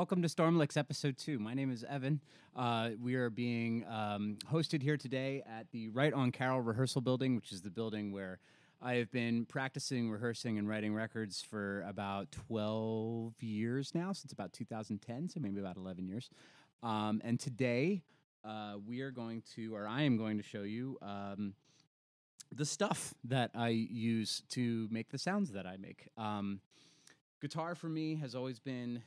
Welcome to Stormlicks Episode 2. My name is Evan. We are being hosted here today at the Right on Carroll Rehearsal Building, which is the building where I have been practicing, rehearsing, and writing records for about 12 years now, since about 2010, so maybe about 11 years. And today, I am going to show you the stuff that I use to make the sounds that I make. Guitar for me has always been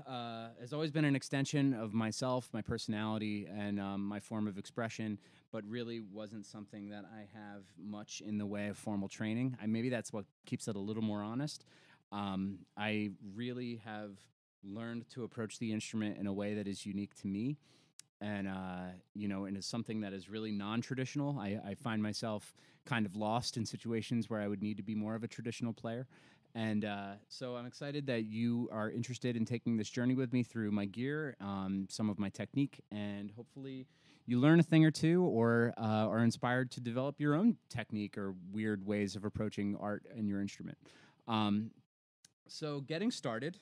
an extension of myself, my personality, and my form of expression, but really wasn't something that I have much in the way of formal training. Maybe that's what keeps it a little more honest. I really have learned to approach the instrument in a way that is unique to me, and and is something that is really non-traditional. I find myself kind of lost in situations where I would need to be more of a traditional player. And so I'm excited that you are interested in taking this journey with me through my gear, some of my technique, and hopefully you learn a thing or two or are inspired to develop your own technique or weird ways of approaching art in your instrument. So getting started,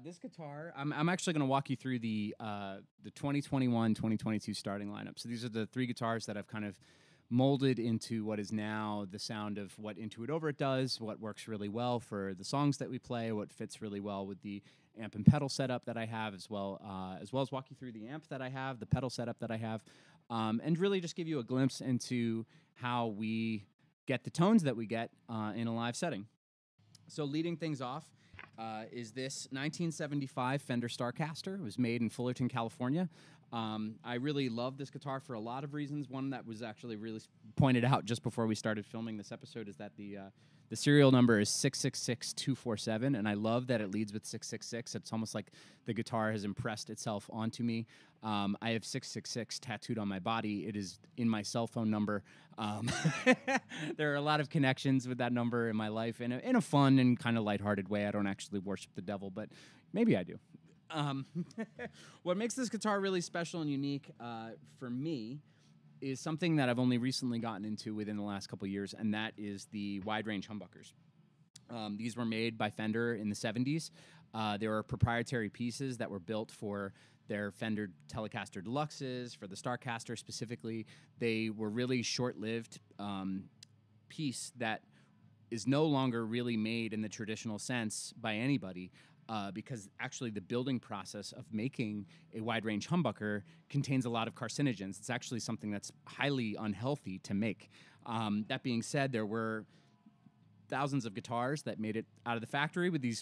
this guitar, I'm actually going to walk you through the 2021-2022 starting lineup. So these are the three guitars that I've kind of molded into what is now the sound of what Into It Over It does, what works really well for the songs that we play, what fits really well with the amp and pedal setup that I have, as well as walk you through the amp that I have, the pedal setup that I have, and really just give you a glimpse into how we get the tones that we get in a live setting. So leading things off is this 1975 Fender Starcaster. It was made in Fullerton, California. I really love this guitar for a lot of reasons. One that was actually really pointed out just before we started filming this episode is that the serial number is 666247, and I love that it leads with 666. It's almost like the guitar has impressed itself onto me. I have 666 tattooed on my body. It is in my cell phone number. There are a lot of connections with that number in my life in a fun and kind of lighthearted way. I don't actually worship the devil, but maybe I do. What makes this guitar really special and unique for me is something that I've only recently gotten into within the last couple of years, and that is the wide-range humbuckers. These were made by Fender in the 70s. They were proprietary pieces that were built for their Fender Telecaster Deluxes, for the Starcaster specifically. They were really short-lived piece that is no longer really made in the traditional sense by anybody. Because actually the building process of making a wide-range humbucker contains a lot of carcinogens. It's actually something that's highly unhealthy to make. That being said, there were thousands of guitars that made it out of the factory with these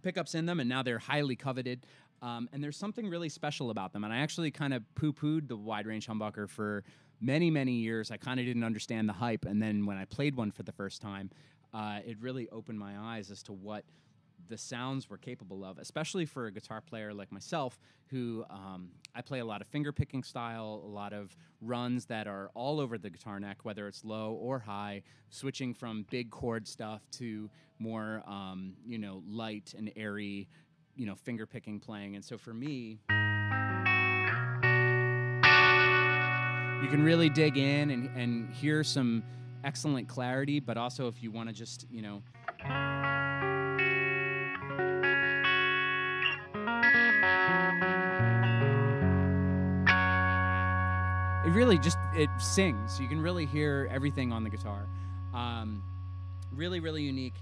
pickups in them, and now they're highly coveted. And there's something really special about them. And I actually kind of poo-pooed the wide-range humbucker for many, many years. I kind of didn't understand the hype. And then when I played one for the first time, it really opened my eyes as to what the sounds were capable of, especially for a guitar player like myself, who I play a lot of finger picking style, a lot of runs that are all over the guitar neck, whether it's low or high, switching from big chord stuff to more, light and airy, finger picking playing. And so for me, you can really dig in and hear some excellent clarity, but also if you want to just, it sings. You can really hear everything on the guitar. Really, really unique.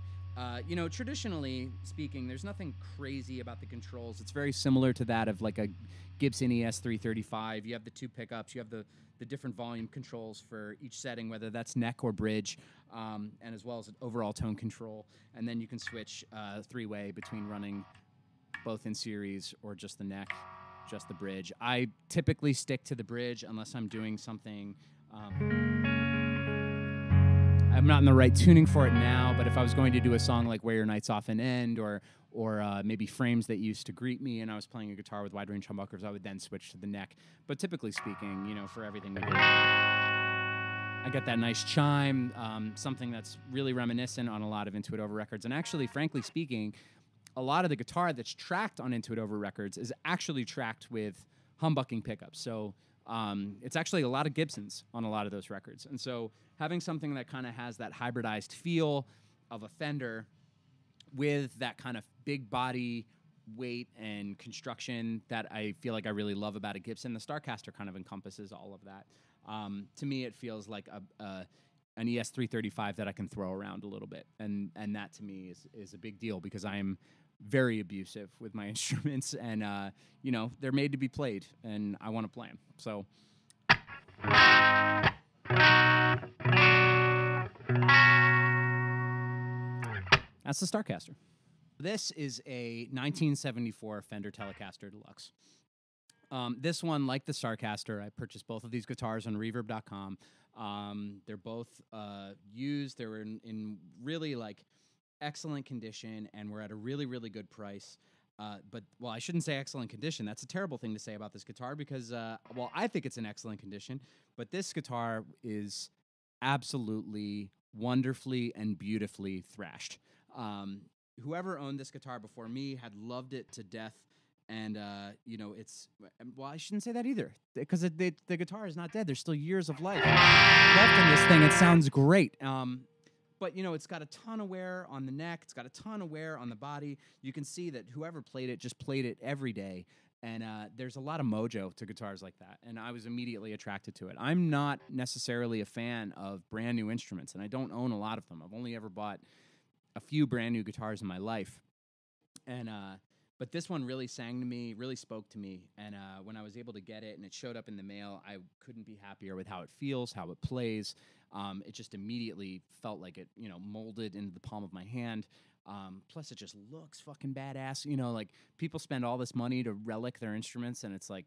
Traditionally speaking, there's nothing crazy about the controls. It's very similar to that of like a Gibson ES335. You have the two pickups. You have the different volume controls for each setting, whether that's neck or bridge, and as well as an overall tone control. And then you can switch three-way between running both in series or just the neck, just the bridge. I typically stick to the bridge unless I'm doing something. I'm not in the right tuning for it now, but if I was going to do a song like Wear Your Nights Off and End or maybe Frames That Used to Greet Me, and I was playing a guitar with wide-range humbuckers, I would then switch to the neck. But typically speaking, for everything we do, I got that nice chime, something that's really reminiscent on a lot of Into It Over records. And actually, frankly speaking, a lot of the guitar that's tracked on Into It Over records is actually tracked with humbucking pickups. So it's actually a lot of Gibsons on a lot of those records. And so having something that kind of has that hybridized feel of a Fender with that kind of big body weight and construction that I feel like I really love about a Gibson. The Starcaster kind of encompasses all of that. To me, it feels like an ES335 that I can throw around a little bit, and that to me is a big deal because I am very abusive with my instruments, and you know, they're made to be played, and I want to play them. So. That's the Starcaster. This is a 1974 Fender Telecaster Deluxe. This one, like the Starcaster, I purchased both of these guitars on Reverb.com. They're both used. They were in really like excellent condition and were at a really, really good price. Well, I shouldn't say excellent condition. That's a terrible thing to say about this guitar because, well, I think it's in excellent condition, but this guitar is absolutely wonderfully and beautifully thrashed. Whoever owned this guitar before me had loved it to death, and you know, it's, well, I shouldn't say that either because the guitar is not dead. There's still years of life left in this thing. It sounds great. But, you know, it's got a ton of wear on the neck. It's got a ton of wear on the body. You can see that whoever played it just played it every day. And there's a lot of mojo to guitars like that. And I was immediately attracted to it. I'm not necessarily a fan of brand new instruments, and I don't own a lot of them. I've only ever bought a few brand new guitars in my life. And but this one really sang to me, really spoke to me. And when I was able to get it and it showed up in the mail, I couldn't be happier with how it feels, how it plays. It just immediately felt like it, you know, molded into the palm of my hand. Plus, it just looks fucking badass. You know, like, people spend all this money to relic their instruments, and it's like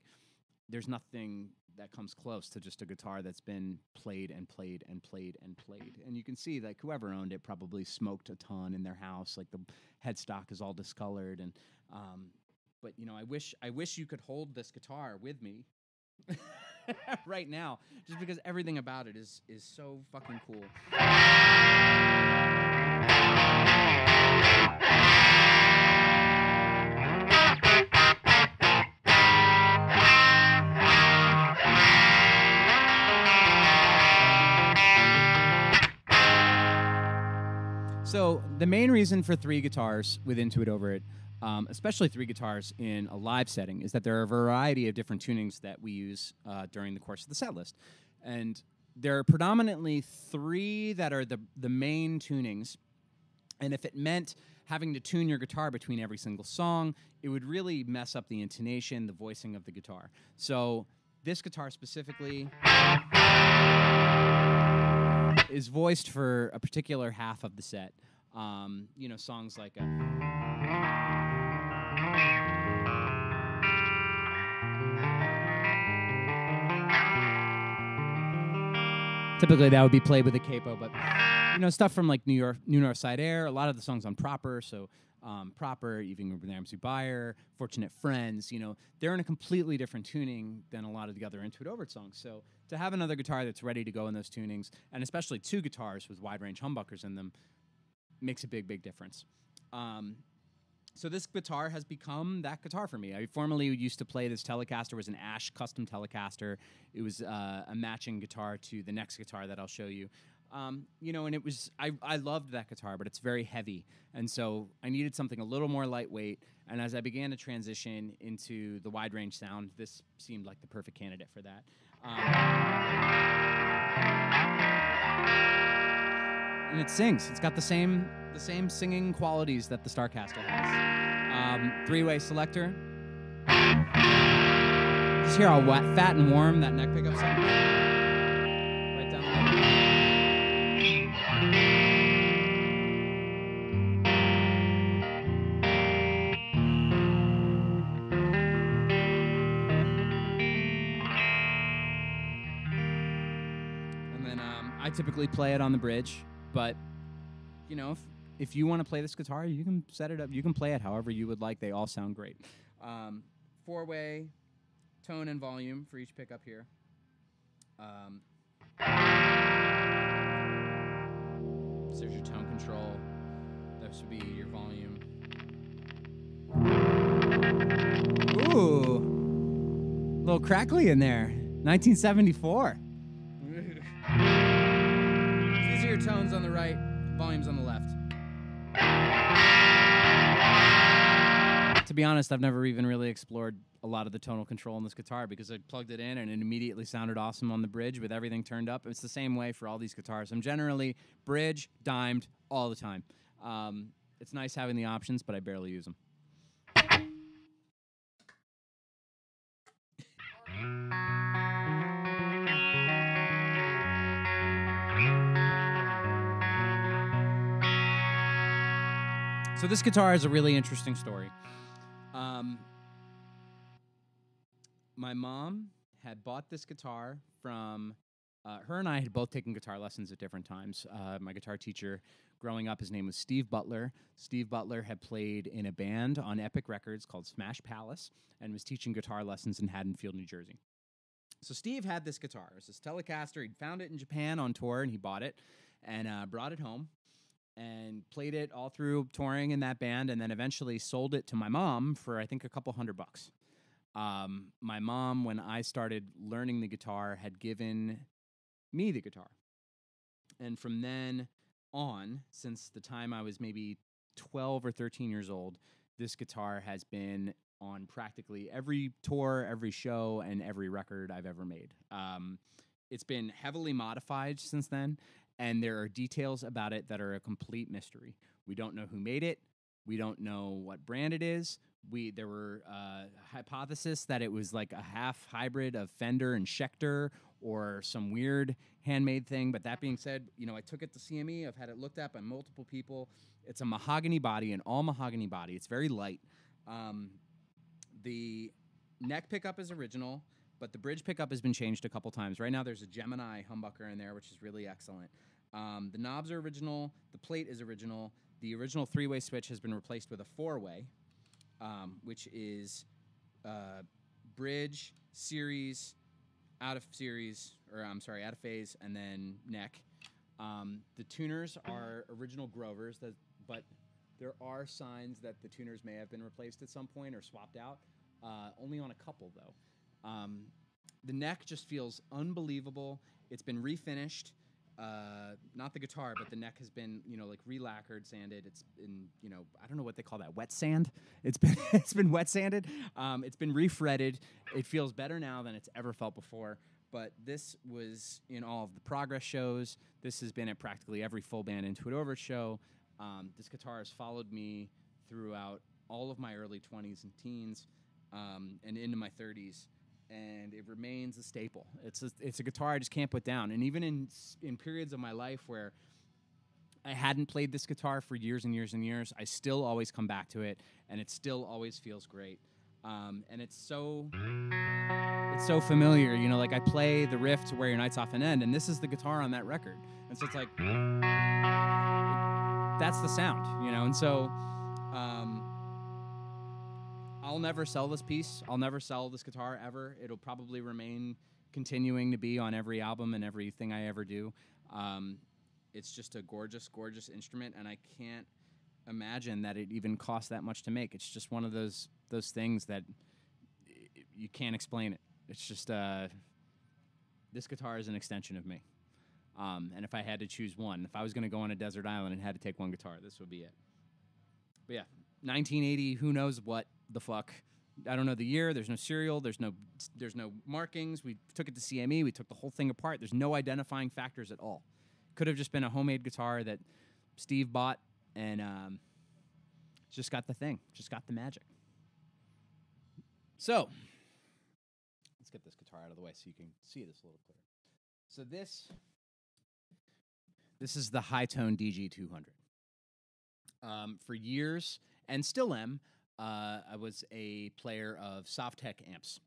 there's nothing that comes close to just a guitar that's been played and played and played and played. And you can see, like, whoever owned it probably smoked a ton in their house. Like, the headstock is all discolored. And but, you know, I wish you could hold this guitar with me right now, just because everything about it is so fucking cool. So the main reason for 3 guitars with Intuit Over It, especially 3 guitars in a live setting, is that there are a variety of different tunings that we use during the course of the set list. And there are predominantly 3 that are the main tunings. And if it meant having to tune your guitar between every single song, it would really mess up the intonation, the voicing of the guitar. So this guitar specifically is voiced for a particular half of the set. You know, songs like typically that would be played with a capo, but you know, stuff from like New North Side Air, a lot of the songs on Proper, so Proper, Evening with Ramsey Buyer, Fortunate Friends, you know, they're in a completely different tuning than a lot of the other Intuit Over It songs. So to have another guitar that's ready to go in those tunings, and especially 2 guitars with wide range humbuckers in them, makes a big, big difference. So this guitar has become that guitar for me. I formerly used to play this Telecaster. It was an Ash custom Telecaster. It was a matching guitar to the next guitar that I'll show you. You know, and it was, I loved that guitar, but it's very heavy. And so I needed something a little more lightweight. And as I began to transition into the wide range sound, this seemed like the perfect candidate for that. And it sings. It's got the same singing qualities that the Starcaster has. 3-way selector. Just hear how fat and warm that neck pickup sounds. Right down the middle. And then I typically play it on the bridge, but you know, if you want to play this guitar, you can set it up. You can play it however you would like. They all sound great. 4-way tone and volume for each pickup here. So there's your tone control. This would be your volume. Ooh, a little crackly in there. 1974. So these are your tones on the right, volumes on the left. To be honest, I've never even really explored a lot of the tonal control in this guitar because I plugged it in and it immediately sounded awesome on the bridge with everything turned up. It's the same way for all these guitars. I'm generally bridge, dimed, all the time. It's nice having the options, but I barely use them. So this guitar is a really interesting story. My mom had bought this guitar from, her and I had both taken guitar lessons at different times. My guitar teacher growing up, his name was Steve Butler. Steve Butler had played in a band on Epic Records called Smash Palace and was teaching guitar lessons in Haddonfield, New Jersey. So Steve had this guitar. It was this Telecaster. He'd found it in Japan on tour, and he bought it and brought it home and played it all through touring in that band, and then eventually sold it to my mom for, I think, a couple $100. My mom, when I started learning the guitar, had given me the guitar. And from then on, since the time I was maybe 12 or 13 years old, this guitar has been on practically every tour, every show, and every record I've ever made. It's been heavily modified since then, and there are details about it that are a complete mystery. We don't know who made it. We don't know what brand it is. There were hypotheses that it was like a half hybrid of Fender and Schecter or some weird handmade thing. But that being said, I took it to CME. I've had it looked at by multiple people. It's a mahogany body, an all mahogany body. It's very light. The neck pickup is original, but the bridge pickup has been changed a couple times. Right now there's a Gemini humbucker in there, which is really excellent. The knobs are original. The plate is original. The original three-way switch has been replaced with a four-way, which is bridge, series, out of phase, and then neck. The tuners are original Grovers, but there are signs that the tuners may have been replaced at some point or swapped out. Only on a couple, though. The neck just feels unbelievable. It's been refinished. Not the guitar, but the neck has been, like re-lacquered, sanded. It's been, I don't know what they call that, wet sand. It's been wet sanded. It's been refretted. It feels better now than it's ever felt before. But this was in all of the Progress shows. This has been at practically every full band Into It Over show. This guitar has followed me throughout all of my early 20s and teens, and into my 30s. And it remains a staple. It's a guitar I just can't put down. And even in periods of my life where I hadn't played this guitar for years and years and years, I still always come back to it, and it still always feels great. And it's so familiar. Like I play the riff to Wear Your Nights Off and End, and this is the guitar on that record. And so it's like, that's the sound, And so I'll never sell this piece. I'll never sell this guitar ever. It'll probably remain continuing to be on every album and everything I ever do. It's just a gorgeous, gorgeous instrument, and I can't imagine that it even costs that much to make. It's just one of those things that you can't explain it. It's just this guitar is an extension of me. And if I had to choose one, if I was going to go on a desert island and had to take one guitar, this would be it. But yeah, 1980, who knows what the fuck. I don't know the year. There's no serial. There's no markings. We took it to CME. We took the whole thing apart. There's no identifying factors at all. Could have just been a homemade guitar that Steve bought and just got the thing. Just got the magic. So let's get this guitar out of the way so you can see this a little clearer. So this is the High-Tone DG200. For years, and still am, I was a player of Softec amps,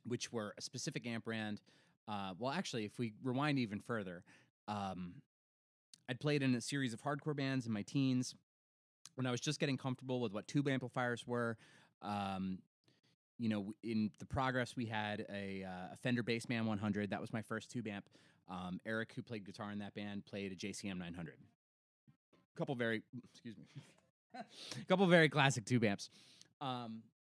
which were a specific amp brand. Well, actually, if we rewind even further, I'd played in a series of hardcore bands in my teens when I was just getting comfortable with what tube amplifiers were. In the Progress, we had a Fender Bassman 100. That was my first tube amp. Eric, who played guitar in that band, played a JCM 900. Couple very classic tube amps.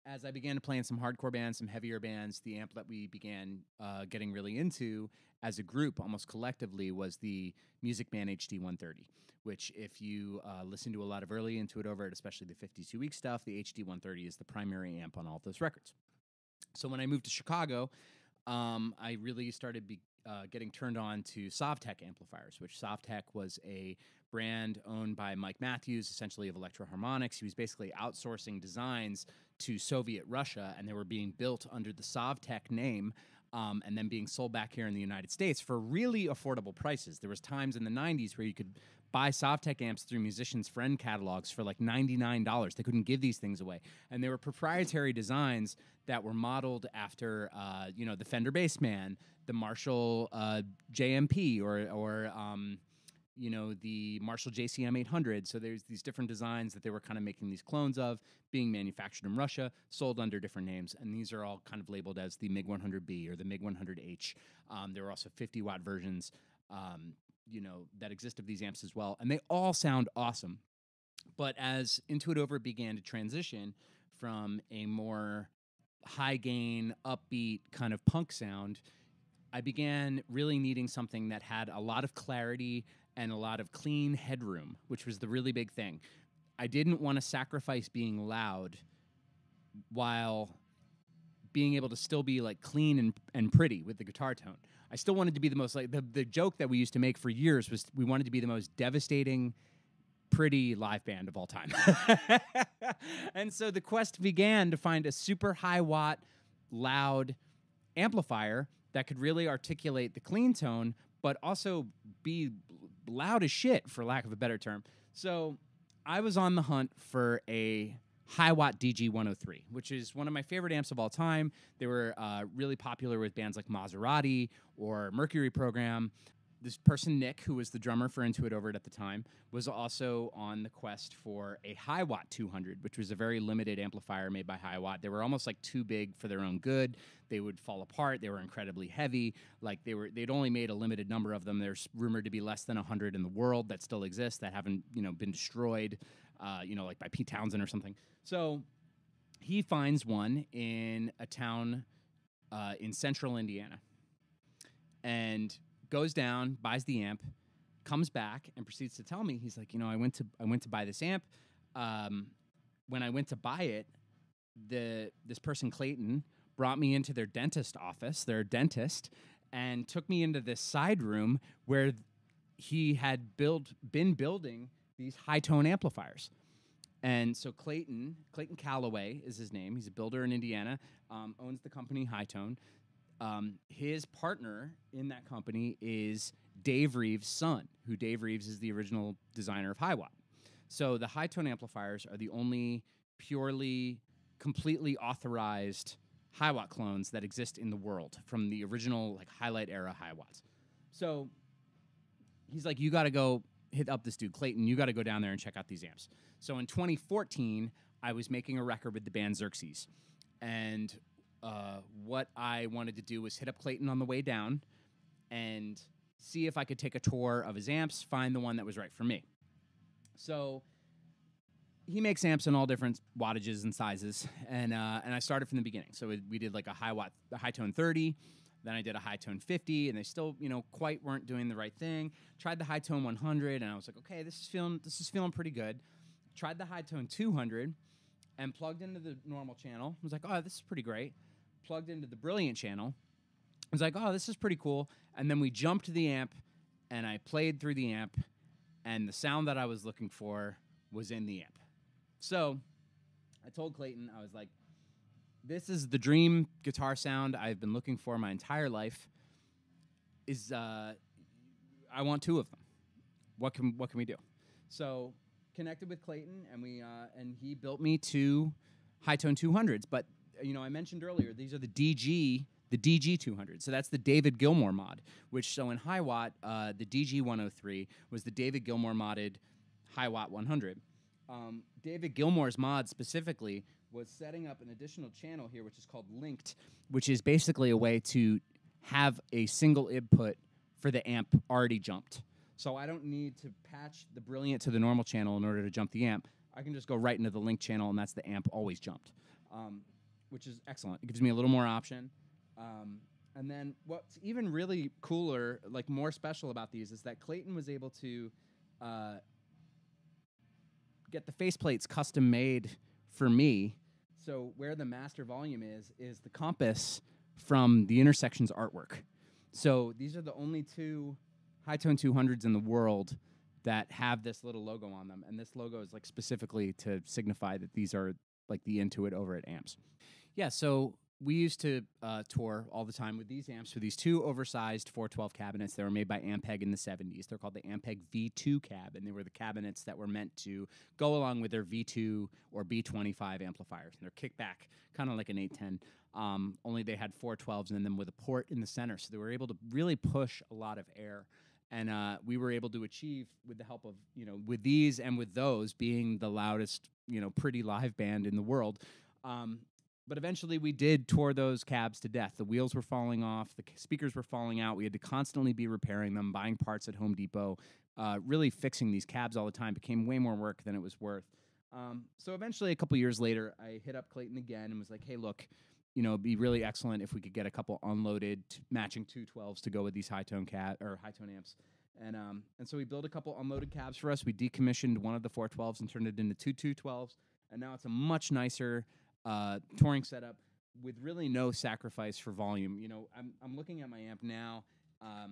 as I began to play in some hardcore bands, some heavier bands, the amp that we began getting really into as a group, almost collectively, was the Music Man HD130, which if you listen to a lot of early Into It Over It, especially the 52-week stuff, the HD130 is the primary amp on all of those records. So when I moved to Chicago, I really started getting turned on to Softec Amplifiers, which Softec was a brand owned by Mike Matthews, essentially of Electro-Harmonics. He was basically outsourcing designs to Soviet Russia, and they were being built under the Softec name, and then being sold back here in the United States for really affordable prices. There was times in the 90s where you could buy Softec amps through musicians' friend catalogs for like $99. They couldn't give these things away. And they were proprietary designs that were modeled after, the Fender Bassman, the Marshall JMP, or the Marshall JCM 800. So there's these different designs that they were kind of making these clones of, being manufactured in Russia, sold under different names. And these are all kind of labeled as the MiG 100B or the MiG 100H. There were also 50-watt versions that exist of these amps as well. And they all sound awesome. But as Into It Over began to transition from a more high-gain, upbeat kind of punk sound, I began really needing something that had a lot of clarity and a lot of clean headroom, which was the really big thing. I didn't want to sacrifice being loud while being able to still be like clean and pretty with the guitar tone. I still wanted to be the most, like, the joke that we used to make for years was we wanted to be the most devastating, pretty live band of all time. And so the quest began to find a super high watt, loud amplifier that could really articulate the clean tone, but also be loud as shit, for lack of a better term. So I was on the hunt for a high watt DG103, which is one of my favorite amps of all time. They were really popular with bands like Maserati or Mercury Program. This person, Nick, who was the drummer for Into It Over It at the time, was also on the quest for a high watt 200, which was a very limited amplifier made by High Watt. They were almost like too big for their own good. They would fall apart. They were incredibly heavy. Like they'd only made a limited number of them. There's rumored to be less than 100 in the world that still exist that haven't, been destroyed, like by Pete Townsend or something. So he finds one in a town in central Indiana, and goes down, buys the amp, comes back, and proceeds to tell me, he's like, I went to buy this amp. When I went to buy it, this person, Clayton, brought me into their dentist office, their dentist, and took me into this side room where he had been building these high-tone amplifiers. And so Clayton Calloway is his name. He's a builder in Indiana, owns the company High-Tone. His partner in that company is Dave Reeves' son, who Dave Reeves is the original designer of High Watt. So the high-tone amplifiers are the only purely, completely authorized High Watt clones that exist in the world from the original highlight era High Watts. So he's like, you got to go hit up this dude, Clayton. You got to go down there and check out these amps. So in 2014, I was making a record with the band Xerxes. And what I wanted to do was hit up Clayton on the way down and see if I could take a tour of his amps, find the one that was right for me. So he makes amps in all different wattages and sizes, and I started from the beginning. So we did like a high-tone 30, then I did a high-tone 50, and they still, quite weren't doing the right thing. Tried the high-tone 100, and I was like, okay, this is feeling pretty good. Tried the high-tone 200, and plugged into the normal channel. I was like, oh, this is pretty great. Plugged into the Brilliant channel. I was like, oh, this is pretty cool. And then we jumped to the amp, and I played through the amp, and the sound that I was looking for was in the amp. So I told Clayton, I was like, this is the dream guitar sound I've been looking for my entire life. I want two of them. What can we do? So connected with Clayton, and he built me two high-tone 200s. But I mentioned earlier, these are the DG 200. So that's the David Gilmour mod, so in High Watt, the DG 103 was the David Gilmour modded High Watt 100. David Gilmour's mod specifically was setting up an additional channel here, which is called linked, which is basically a way to have a single input for the amp already jumped. So I don't need to patch the Brilliant to the normal channel in order to jump the amp. I can just go right into the link channel, and that's the amp always jumped. which is excellent. It gives me a little more option. And then what's even really cooler, like more special about these, is that Clayton was able to get the faceplates custom made for me. So where the master volume is the compass from the Intersections artwork. So these are the only two high-tone 200s in the world that have this little logo on them. And this logo is like specifically to signify that these are like the Intuit over at amps. Yeah, so we used to tour all the time with these amps, with these two oversized 412 cabinets that were made by Ampeg in the 70s. They're called the Ampeg V2 Cab, and they were the cabinets that were meant to go along with their V2 or B25 amplifiers. And they're kickback, kind of like an 810, only they had 412s in them with a port in the center, so they were able to really push a lot of air. And we were able to achieve, with the help of, with these and with those, being the loudest, pretty live band in the world. But eventually we did tour those cabs to death. The wheels were falling off. The speakers were falling out. We had to constantly be repairing them, buying parts at Home Depot. Really fixing these cabs all the time became way more work than it was worth. So eventually, a couple years later, I hit up Clayton again and was like, hey, look, it'd be really excellent if we could get a couple unloaded matching 212s to go with these high-tone amps. And so we built a couple unloaded cabs for us. We decommissioned one of the 412s and turned it into two 212s. And now it's a much nicer touring setup with really no sacrifice for volume. I'm looking at my amp now. I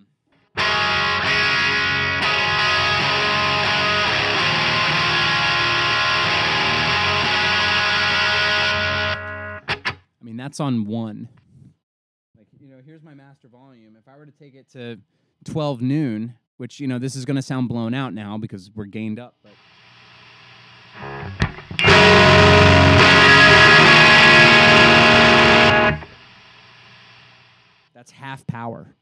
mean, that's on 1. Like, here's my master volume. If I were to take it to 12 noon, which, this is going to sound blown out now because we're gained up, but that's half power.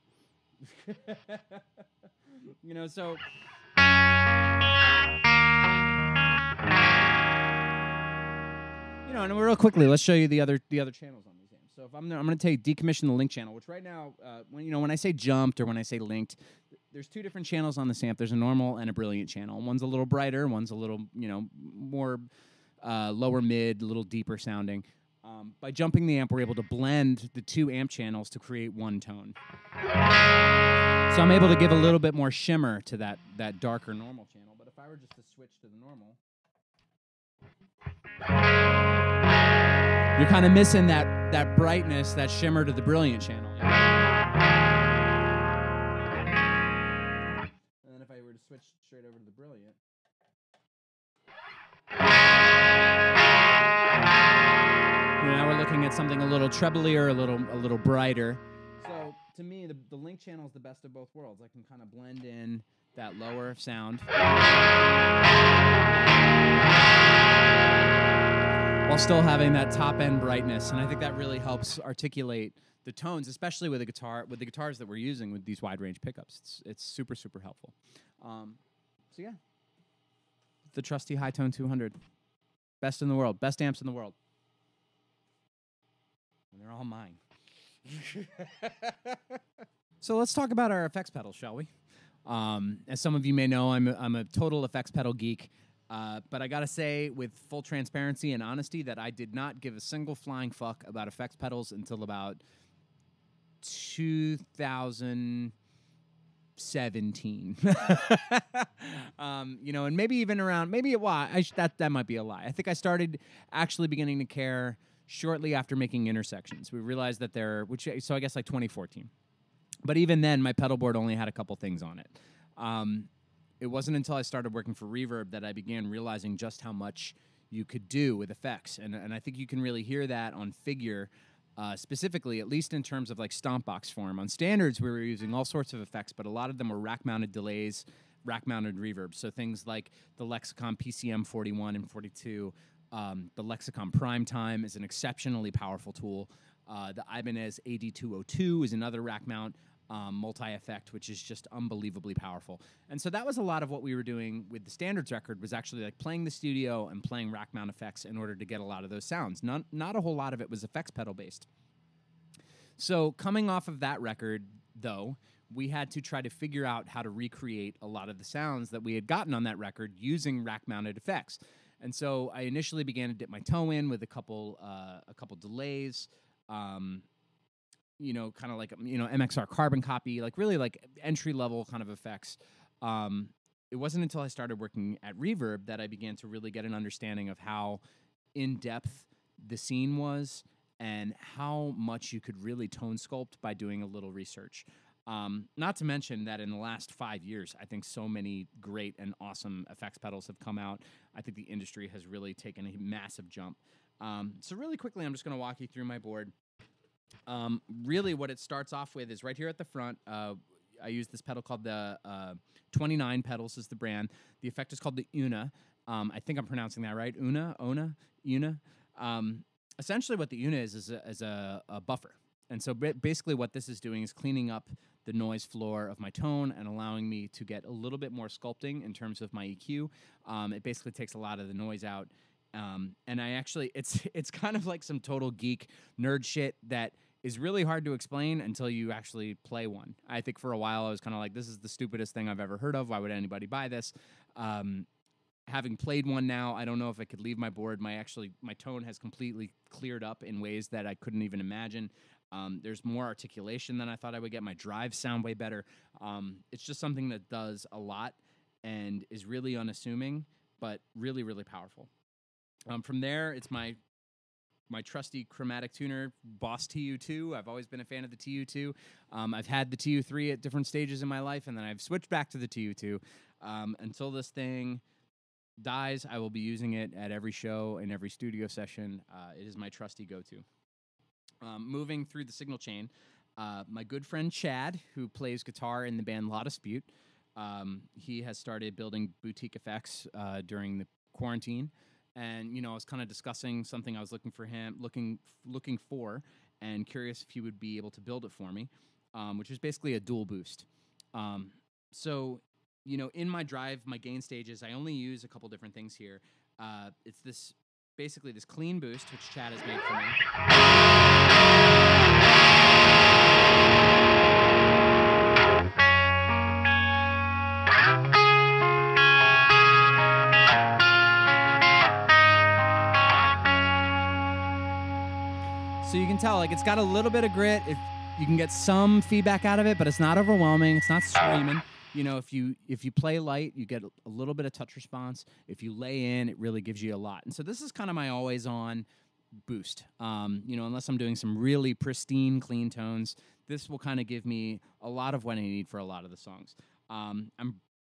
So and real quickly, let's show you the other channels on these amps. So if I'm going to decommission the link channel, which right now, when I say jumped or when I say linked, there's two different channels on this amp. There's a normal and a brilliant channel. One's a little brighter, one's a little, more lower mid, a little deeper sounding. By jumping the amp, we're able to blend the two amp channels to create one tone. So I'm able to give a little bit more shimmer to that darker normal channel. But if I were just to switch to the normal, you're kind of missing that brightness, that shimmer to the brilliant channel. And then if I were to switch straight over to the brilliant, now we're looking at something a little treblier, a little brighter. So to me, the link channel is the best of both worlds. I can kind of blend in that lower sound while still having that top end brightness, and I think that really helps articulate the tones, especially with the guitars that we're using with these wide range pickups. It's super, super helpful. So yeah, the trusty high-tone 200, best in the world, best amps in the world, and they're all mine. So let's talk about our effects pedals, shall we? As some of you may know, I'm a total effects pedal geek. But I gotta say, with full transparency and honesty, that I did not give a single flying fuck about effects pedals until about 2017. And maybe even around, that might be a lie. I think I started actually beginning to care shortly after making Intersections. We realized that so I guess like 2014. But even then, my pedal board only had a couple things on it. It wasn't until I started working for Reverb that I began realizing just how much you could do with effects. And I think you can really hear that on Figure, specifically, at least in terms of like stomp box form. On standards, we were using all sorts of effects, but a lot of them were rack-mounted delays, rack-mounted reverb. So things like the Lexicon PCM 41 and 42, the Lexicon Primetime is an exceptionally powerful tool. The Ibanez AD202 is another rack mount multi-effect, which is just unbelievably powerful. And so that was a lot of what we were doing with the standards record, was actually like playing the studio and playing rack mount effects in order to get a lot of those sounds. Not a whole lot of it was effects pedal based. So coming off of that record, though, we had to try to figure out how to recreate a lot of the sounds that we had gotten on that record using rack mounted effects. And so I initially began to dip my toe in with a couple delays, you know, kind of like, you know, MXR carbon copy, like really like entry level kind of effects. It wasn't until I started working at Reverb that I began to really get an understanding of how in depth the scene was and how much you could really tone sculpt by doing a little research. Not to mention that in the last 5 years, I think so many great and awesome effects pedals have come out. I think the industry has really taken a massive jump. So really quickly, I'm just going to walk you through my board. Really what it starts off with is right here at the front. I use this pedal called the 29 Pedals is the brand. The effect is called the Una. I think I'm pronouncing that right. Una. Essentially what the Una is a buffer. And so basically what this is doing is cleaning up the noise floor of my tone and allowing me to get a little bit more sculpting in terms of my EQ. It basically takes a lot of the noise out. And I actually, it's kind of like some total geek nerd shit that is really hard to explain until you actually play one. I think for a while I was kind of like, this is the stupidest thing I've ever heard of. Why would anybody buy this? Having played one now, I don't know if I could leave my board. My tone has completely cleared up in ways that I couldn't even imagine. There's more articulation than I thought I would get. My drives sound way better. It's just something that does a lot and is really unassuming, but really, really powerful. From there, it's my trusty chromatic tuner, Boss TU2. I've always been a fan of the TU2. I've had the TU3 at different stages in my life, and then I've switched back to the TU2. Until this thing dies, I will be using it at every show and every studio session. It is my trusty go-to. Moving through the signal chain, my good friend Chad, who plays guitar in the band La Dispute, he has started building boutique effects during the quarantine. And, you know, I was kind of discussing something I was looking for, and curious if he would be able to build it for me, which is basically a dual boost. So, you know, in my drive, my gain stages, I only use a couple different things here. It's basically this clean boost, which Chad has made for me. So you can tell, like, it's got a little bit of grit. You can get some feedback out of it, but it's not overwhelming. It's not screaming. You know, if you play light, you get a little bit of touch response. If you lay in, it really gives you a lot. And so this is kind of my always-on boost. You know, unless I'm doing some really pristine, clean tones, this will kind of give me a lot of what I need for a lot of the songs. I'm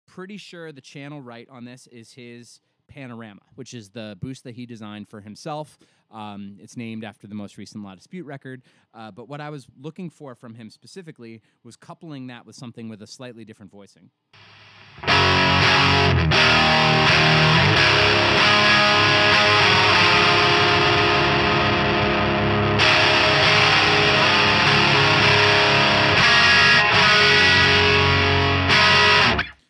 pretty sure the channel right on this is his Panorama, which is the boost that he designed for himself. It's named after the most recent La Dispute record. But what I was looking for from him specifically was coupling that with something with a slightly different voicing.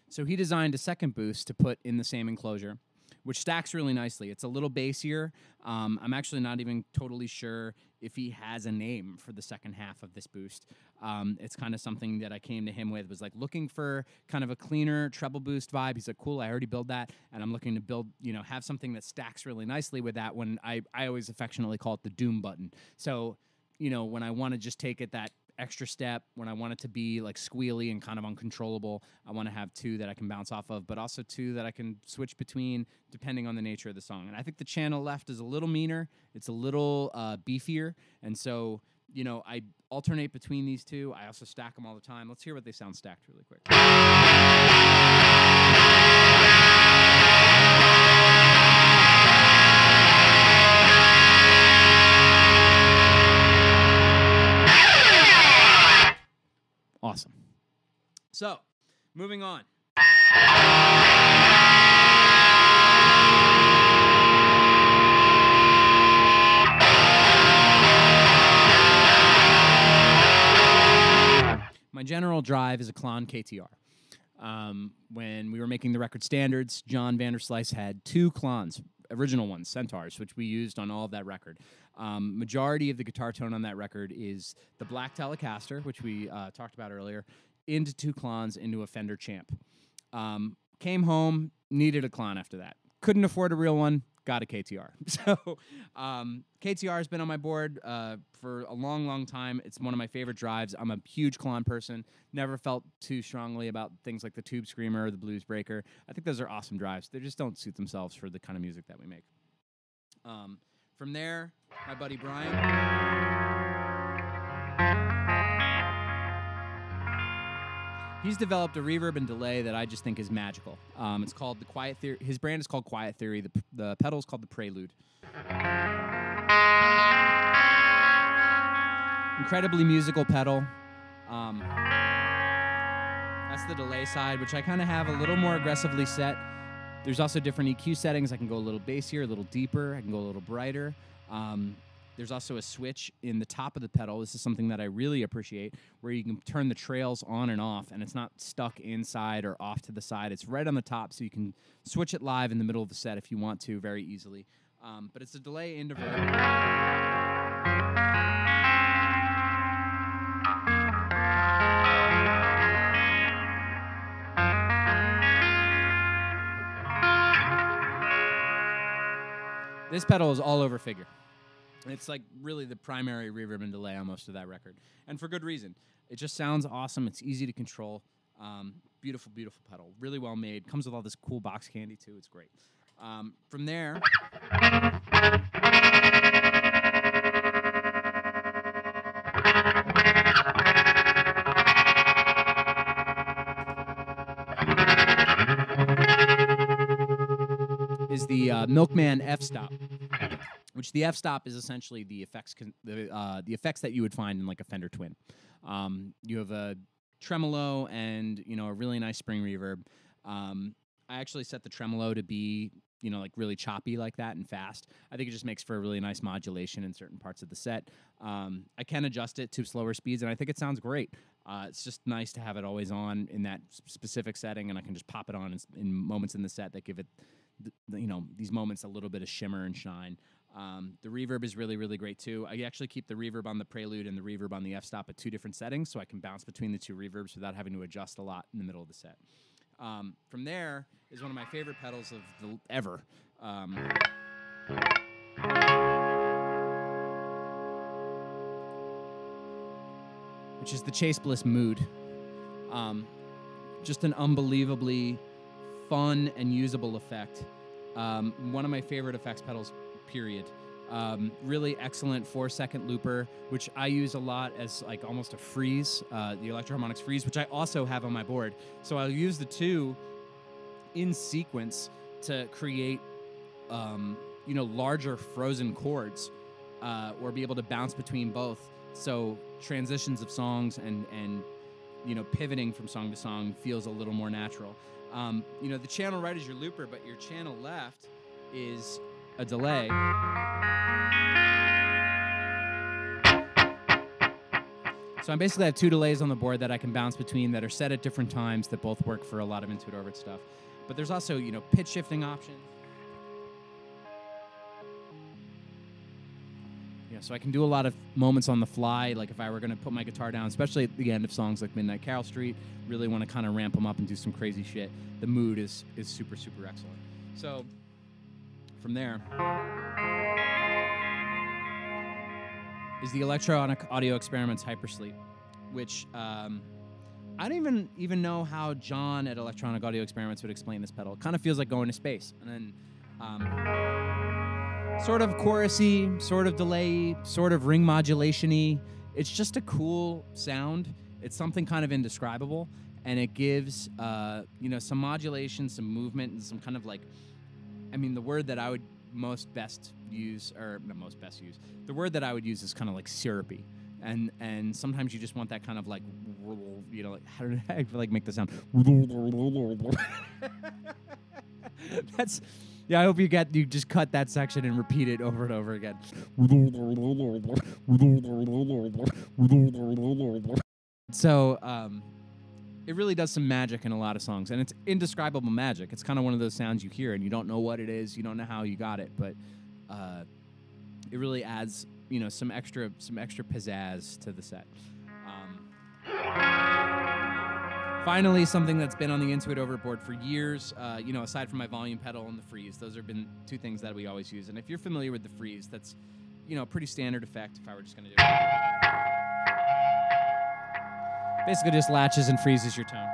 So he designed a second boost to put in the same enclosure, which stacks really nicely. It's a little bassier. I'm actually not even totally sure if he has a name for the second half of this boost. It's kind of something that I came to him with, was like looking for kind of a cleaner treble boost vibe. He's like, cool, I already built that, and I'm looking to build, you know, have something that stacks really nicely with that one. I always affectionately call it the Doom button. So, you know, when I want to just take it that extra step, when I want it to be like squealy and kind of uncontrollable, I want to have two that I can bounce off of, but also two that I can switch between depending on the nature of the song. And I think the channel left is a little meaner. It's a little beefier. And so, you know, I alternate between these two. I also stack them all the time. Let's hear what they sound stacked really quick. Awesome. So, moving on. My general drive is a Klon KTR. When we were making the record standards, John Vanderslice had two Klons, original ones, Centaurs, which we used on all of that record. Majority of the guitar tone on that record is the black Telecaster, which we talked about earlier, into two Klons, into a Fender Champ. Came home, needed a Klon after that. couldn't afford a real one, got a KTR. So KTR has been on my board for a long, long time. It's one of my favorite drives. I'm a huge Klon person. Never felt too strongly about things like the Tube Screamer or the Blues Breaker. I think those are awesome drives. They just don't suit themselves for the kind of music that we make. From there, my buddy Brian. He's developed a reverb and delay that I just think is magical. It's called the Quiet Theory. His brand is called Quiet Theory. The pedal is called the Prelude. Incredibly musical pedal. That's the delay side, which I kind of have a little more aggressively set. There's also different EQ settings. I can go a little bassier, a little deeper. I can go a little brighter. There's also a switch in the top of the pedal. This is something that I really appreciate, where you can turn the trails on and off, and it's not stuck inside or off to the side. It's right on the top, so you can switch it live in the middle of the set if you want to very easily. But it's a delay into verb. This pedal is all over figure. It's like really the primary reverb and delay on most of that record. And for good reason. It just sounds awesome. It's easy to control. Beautiful, beautiful pedal. Really well made. Comes with all this cool box candy too. It's great. From there... is the Milkman F-Stop, which the F-Stop is essentially the effects that you would find in like a Fender Twin. You have a tremolo and a really nice spring reverb. I actually set the tremolo to be like really choppy like that and fast. I think it just makes for a really nice modulation in certain parts of the set. I can adjust it to slower speeds, and I think it sounds great. It's just nice to have it always on in that specific setting, and I can just pop it on in moments in the set that give it these moments a little bit of shimmer and shine. The reverb is really, really great too. I actually keep the reverb on the Prelude and the reverb on the F-Stop at 2 different settings, so I can bounce between the 2 reverbs without having to adjust a lot in the middle of the set. From there is one of my favorite pedals of ever. Which is the Chase Bliss Mood. Just an unbelievably fun and usable effect. One of my favorite effects pedals, period. Really excellent 4-second looper, which I use a lot as like almost a freeze, the Electro-Harmonix freeze, which I also have on my board. So I'll use the 2 in sequence to create, larger frozen chords, or be able to bounce between both. So transitions of songs and pivoting from song to song feels a little more natural. The channel right is your looper, but your channel left is a delay. So I basically have 2 delays on the board that I can bounce between that are set at different times that both work for a lot of Intuit Orbit stuff. But there's also, pitch shifting options. So I can do a lot of moments on the fly, like if I were going to put my guitar down, especially at the end of songs like Midnight Carol Street, really want to kind of ramp them up and do some crazy shit. The mood is super, super excellent. So from there is the Electronic Audio Experiments Hypersleep, which I don't even know how John at Electronic Audio Experiments would explain this pedal. It kind of feels like going to space. And then sort of chorusy, sort of delay, sort of ring modulation-y. It's just a cool sound. It's something kind of indescribable, and it gives some modulation, some movement, and some kind of like, the word that I would the word that I would use is kind of like syrupy. And sometimes you just want that kind of like, how do I make the sound? That's... Yeah, I hope you just cut that section and repeat it over and over again. So, it really does some magic in a lot of songs, and it's indescribable magic. It's kind of one of those sounds you hear and you don't know what it is, you don't know how you got it, but it really adds, some extra pizzazz to the set. Finally, something that's been on the Into It Over board for years, you know, aside from my volume pedal and the freeze. Those have been two things that we always use. And if you're familiar with the freeze, that's, you know, a pretty standard effect if I were just going to do it. Basically just latches and freezes your tone.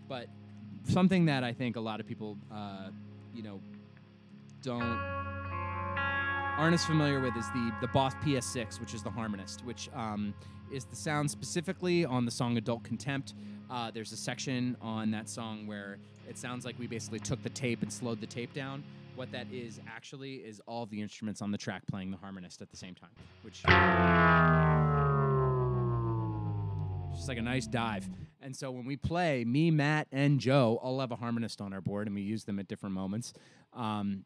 But something that I think a lot of people, you know, aren't as familiar with is the Boss PS6, which is the harmonist, which is the sound specifically on the song Adult Contempt. There's a section on that song where it sounds like we basically took the tape and slowed the tape down. What that is actually is all of the instruments on the track playing the harmonist at the same time, which is just like a nice dive. And so when we play, me, Matt, and Joe all have a harmonist on our board, and we use them at different moments.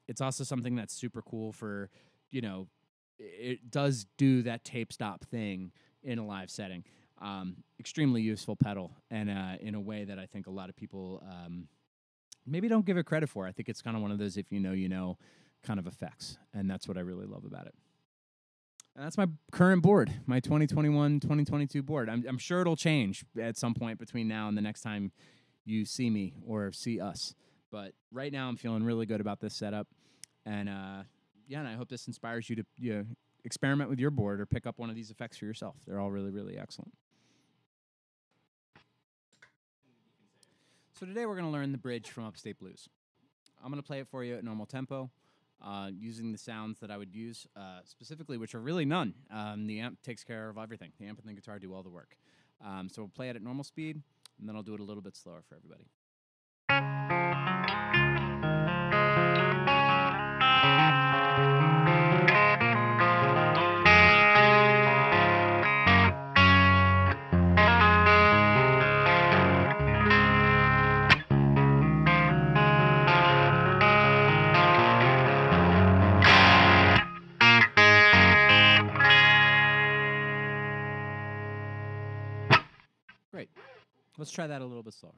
It's also something that's super cool for, you know, it does do that tape stop thing in a live setting. Extremely useful pedal, and in a way that I think a lot of people maybe don't give it credit for. I think it's kind of one of those if you know kind of effects, and that's what I really love about it. And that's my current board, my 2021-2022 board. I'm sure it'll change at some point between now and the next time you see me or see us. But right now I'm feeling really good about this setup. And yeah, and I hope this inspires you to experiment with your board or pick up one of these effects for yourself. They're all really, really excellent. So today we're going to learn the bridge from Upstate Blues. I'm going to play it for you at normal tempo. Using the sounds that I would use specifically, which are really none. The amp takes care of everything. The amp and the guitar do all the work. So we'll play it at normal speed, and then I'll do it a little bit slower for everybody. Great. Let's try that a little bit slower.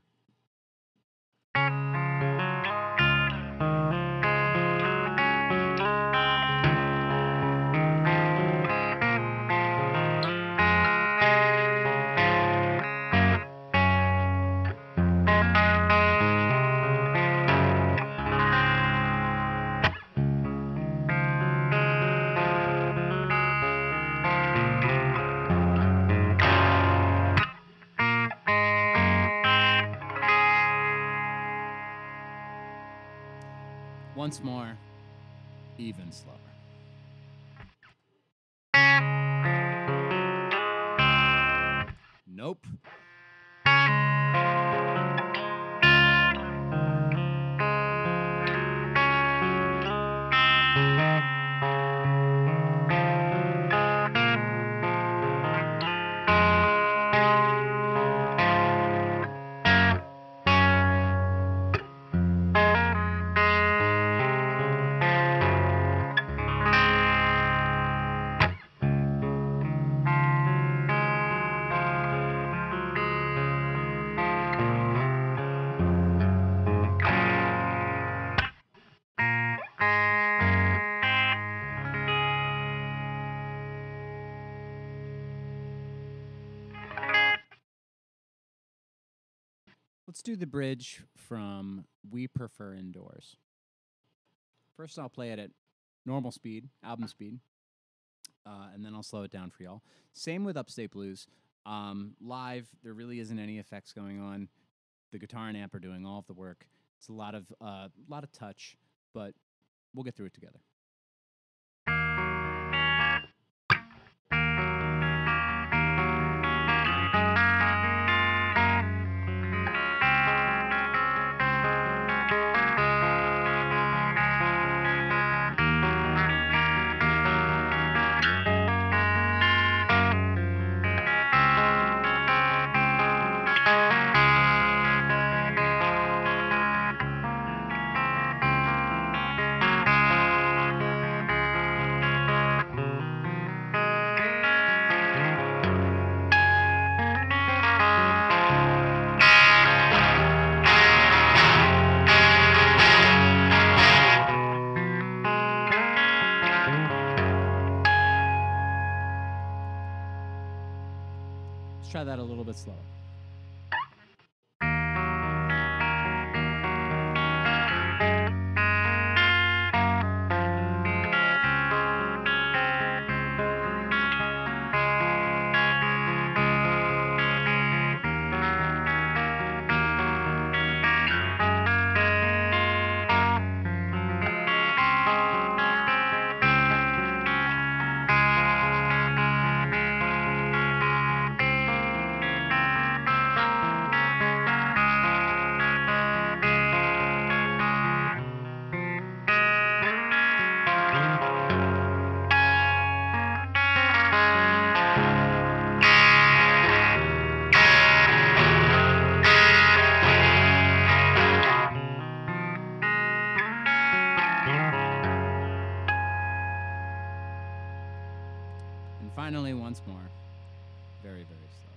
Once more, even slower. Nope. Let's do the bridge from We Prefer Indoors. First, I'll play it at normal speed, album speed, and then I'll slow it down for y'all. Same with Upstate Blues. Live, there really isn't any effects going on. The guitar and amp are doing all of the work. It's a lot of touch, but we'll get through it together. Try that a little bit slower. once more. Very, very slow.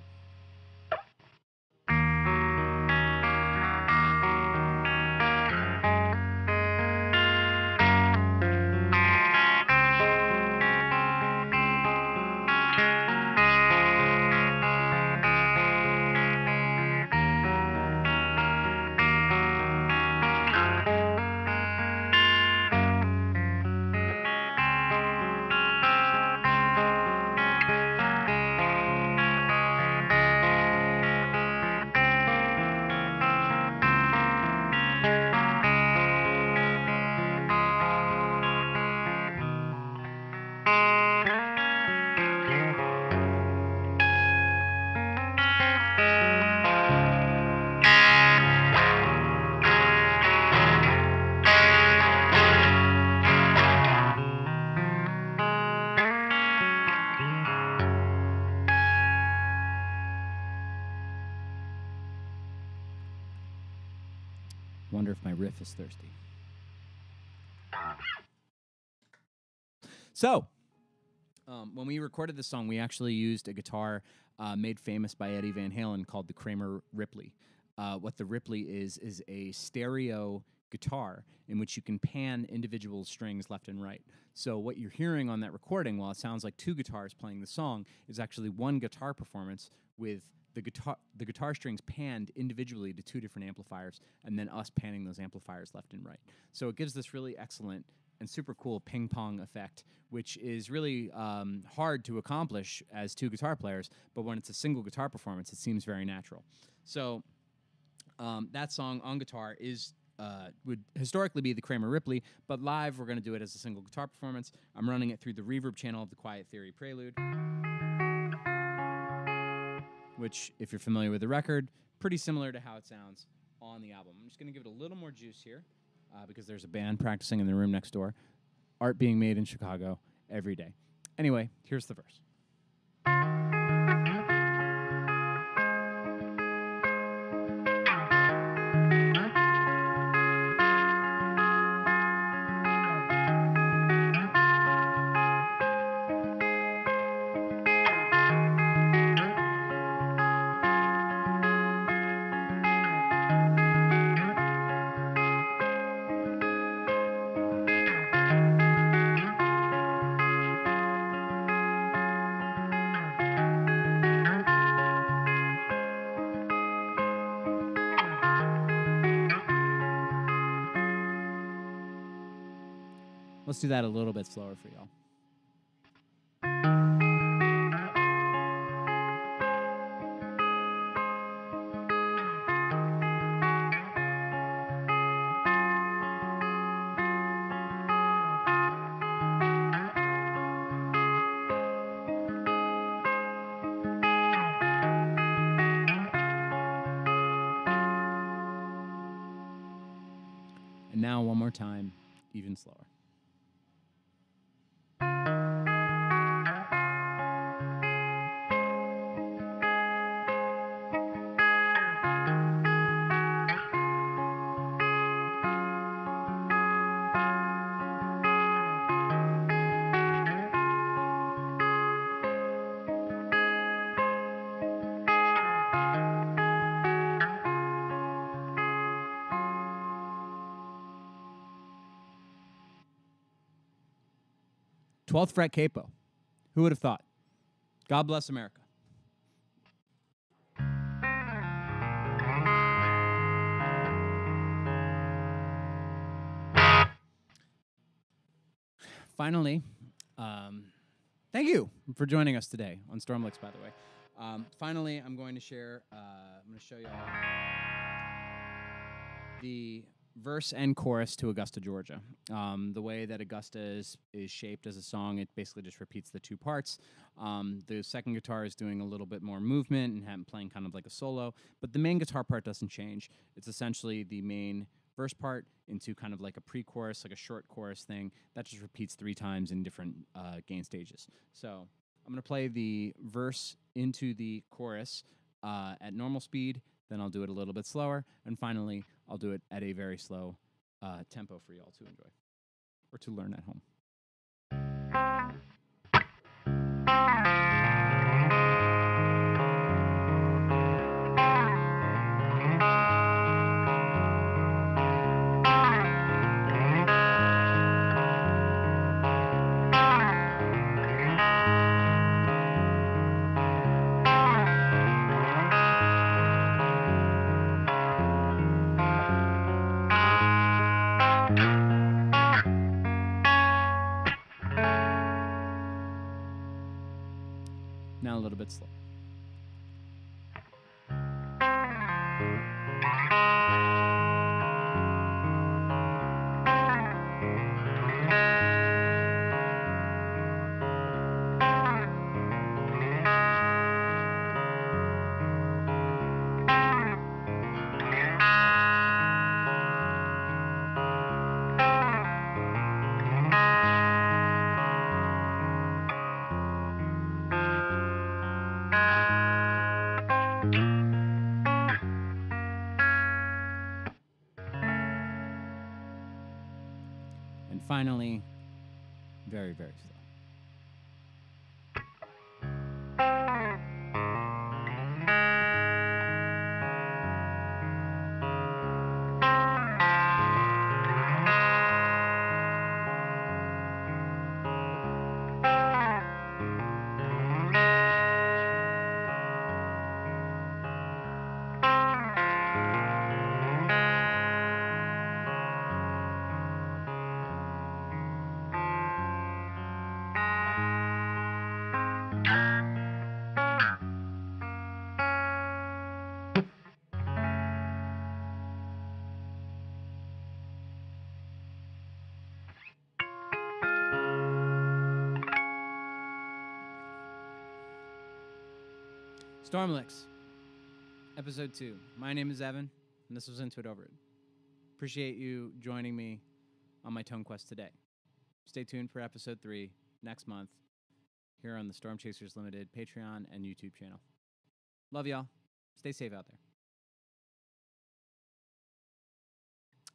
Wonder if my riff is thirsty. So, when we recorded this song, we actually used a guitar made famous by Eddie Van Halen called the Kramer Ripley. What the Ripley is a stereo guitar in which you can pan individual strings left and right. So what you're hearing on that recording, while it sounds like two guitars playing the song, is actually one guitar performance with the guitar strings panned individually to two different amplifiers, and then us panning those amplifiers left and right. So it gives this really excellent and super cool ping pong effect, which is really hard to accomplish as two guitar players, but when it's a single guitar performance, it seems very natural. So that song on guitar would historically be the Kramer Ripley, but live we're going to do it as a single guitar performance. I'm running it through the reverb channel of the Quiet Theory Prelude, which, if you're familiar with the record, pretty similar to how it sounds on the album. I'm just going to give it a little more juice here because there's a band practicing in the room next door. Art being made in Chicago every day. Anyway, here's the verse. Let's do that a little bit slower for y'all. And now one more time, even slower. Twelfth fret capo. Who would have thought? God bless America. Finally, thank you for joining us today on Stormlix, by the way. Finally, I'm going to share, I'm going to show you all the verse and chorus to Augusta, Georgia. The way that Augusta is shaped as a song, it basically just repeats the two parts. The second guitar is doing a little bit more movement and playing kind of like a solo, but the main guitar part doesn't change. It's essentially the main verse part into kind of like a pre-chorus, like a short chorus thing that just repeats 3 times in different gain stages. So I'm going to play the verse into the chorus at normal speed, then I'll do it a little bit slower, and finally I'll do it at a very slow tempo for y'all to enjoy or to learn at home. little bit slow. And finally, very, very slow. Storm Licks, Episode 2. My name is Evan, and this was Into It Over It. Appreciate you joining me on my tone quest today. Stay tuned for Episode 3 next month here on the Storm Chasers Limited Patreon and YouTube channel. Love y'all. Stay safe out there.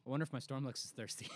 I wonder if my Storm Licks is thirsty.